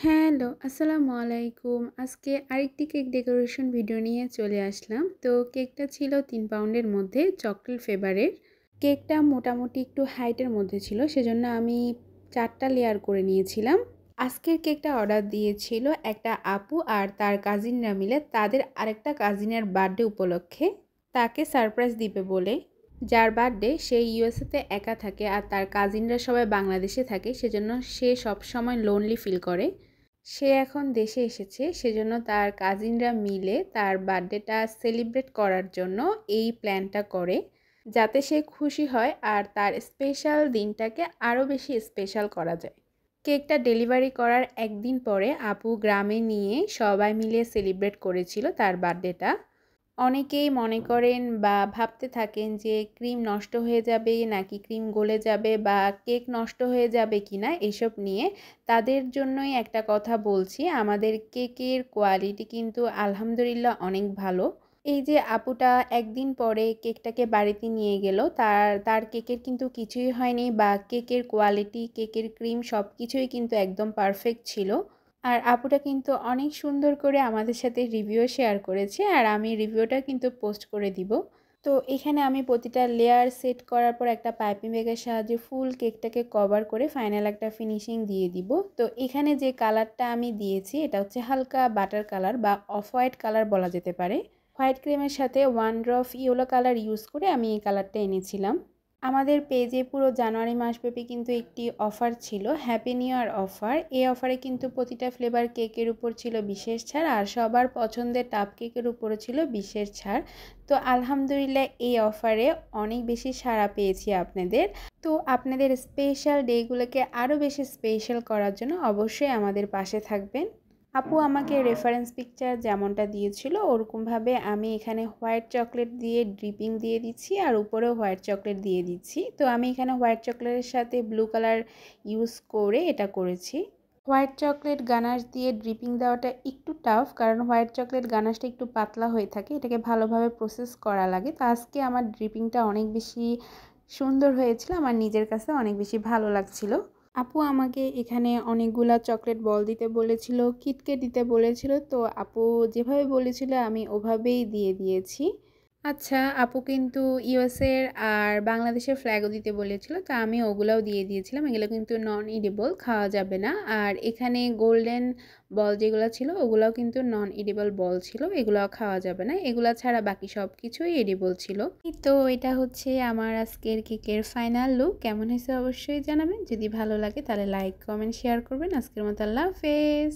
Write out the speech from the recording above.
Hello, আসসালামু আলাইকুম। আজকে আরেকটি কেক ডেকোরেশন ভিডিও নিয়ে চলে আসলাম। তো কেকটা ছিল ৩ পাউন্ডের মধ্যে চকোলেট ফ্লেভারের। কেকটা মোটামুটি একটু হাইটের মধ্যে ছিল, সেজন্য আমি ৪ টা লেয়ার করে নিয়েছিলাম। আজকের কেকটা অর্ডার দিয়েছিল একটা আপু আর তার কাজিনরা মিলে তাদের আরেকটা কাজিনের বার্থডে উপলক্ষে তাকে সারপ্রাইজ দিবে বলে। যার বার্থডে সে ইউএসএতে একা থাকে আর তার কাজিনরা সবাই বাংলাদেশে থাকে, সেজন্য সে সবসময় লোনলি ফিল করে। সে এখন দেশে এসেছে, সেজন্য তার কাজিনরা মিলে তার বার্থডেটা সেলিব্রেট করার জন্য এই প্ল্যানটা করে, যাতে সে খুশি হয় আর তার স্পেশাল দিনটাকে আরও বেশি স্পেশাল করা যায়। কেকটা ডেলিভারি করার একদিন পরে আপু গ্রামে নিয়ে সবাই মিলে সেলিব্রেট করেছিল তার বার্থডেটা। অনেকেই মনে করেন বা ভাবতে থাকেন যে ক্রিম নষ্ট হয়ে যাবে নাকি ক্রিম গলে যাবে বা কেক নষ্ট হয়ে যাবে কিনা এসব নিয়ে। তাদের জন্যই একটা কথা বলছি, আমাদের কেকের কোয়ালিটি কিন্তু আলহামদুলিল্লাহ অনেক ভালো। এই যে আপুটা একদিন পরে কেকটাকে বাড়িতে নিয়ে গেল, তার কেকের কিন্তু কিছুই হয়নি বা কেকের কোয়ালিটি, কেকের ক্রিম সব কিছুই কিন্তু একদম পারফেক্ট ছিল। আর আপুটা কিন্তু অনেক সুন্দর করে আমাদের সাথে রিভিউ শেয়ার করেছে আর আমি রিভিউটা কিন্তু পোস্ট করে দিব। তো এখানে আমি প্রতিটা লেয়ার সেট করার পর একটা পাইপিং ব্যাগের সাহায্যে ফুল কেকটাকে কভার করে ফাইনাল একটা ফিনিশিং দিয়ে দিব। তো এখানে যে কালারটা আমি দিয়েছি এটা হচ্ছে হালকা বাটার কালার বা অফ হোয়াইট কালার বলা যেতে পারে। হোয়াইট ক্রিমের সাথে 1 ড্রপ ইয়েলো কালার ইউজ করে আমি এই কালারটা এনেছিলাম। আমাদের পেজে পুরো জানুয়ারি মাসব্যাপী কিন্তু একটি অফার ছিল, হ্যাপি নিউ ইয়ার অফার। এই অফারে কিন্তু প্রতিটা ফ্লেভার কেকের উপর ছিল বিশেষ ছাড় আর সবার পছন্দের টাপ কেকের উপরও ছিল বিশেষ ছাড়। তো আলহামদুলিল্লাহ এই অফারে অনেক বেশি সাড়া পেয়েছি আপনাদের। তো আপনাদের স্পেশাল ডেগুলোকে আরও বেশি স্পেশাল করার জন্য অবশ্যই আমাদের পাশে থাকবেন। আপু আমাকে রেফারেন্স পিকচার যেমনটা দিয়েছিল ওরকমভাবে আমি এখানে হোয়াইট চকলেট দিয়ে ড্রিপিং দিয়ে দিচ্ছি আর উপরেও হোয়াইট চকলেট দিয়ে দিচ্ছি। তো আমি এখানে হোয়াইট চকলেটের সাথে ব্লু কালার ইউজ করে এটা করেছি। হোয়াইট চকলেট গানাশ দিয়ে ড্রিপিং দেওয়াটা একটু টাফ, কারণ হোয়াইট চকলেট গানাশটা একটু পাতলা হয়ে থাকে, এটাকে ভালোভাবে প্রসেস করা লাগে। তো আজকে আমার ড্রিপিংটা অনেক বেশি সুন্দর হয়েছিল, আমার নিজের কাছে অনেক বেশি ভালো লাগছিল। আপু আমাকে এখানে অনেকগুলা চকলেট বল দিতে বলেছিল, কিটক্যাট দিতে বলেছিল। তো আপু যেভাবে বলেছিল আমি ওভাবেই দিয়ে দিয়েছি। আচ্ছা, আপু কিন্তু ইউএসের আর বাংলাদেশের ফ্ল্যাগও দিতে বলেছিল, তো আমি ওগুলাও দিয়ে দিয়েছিলাম। এগুলো কিন্তু নন ইডিবল, খাওয়া যাবে না। আর এখানে গোল্ডেন বল যেগুলো ছিল ওগুলাও কিন্তু নন ইডিবল বল ছিল, এগুলাও খাওয়া যাবে না। এগুলা ছাড়া বাকি সব কিছুই এডিবল ছিল। তো এটা হচ্ছে আমার আজকের কেকের ফাইনাল লুক। কেমন হয়েছে অবশ্যই জানাবেন। যদি ভালো লাগে তাহলে লাইক, কমেন্ট, শেয়ার করবেন। আজকের মতো আল্লাহ হাফেজ।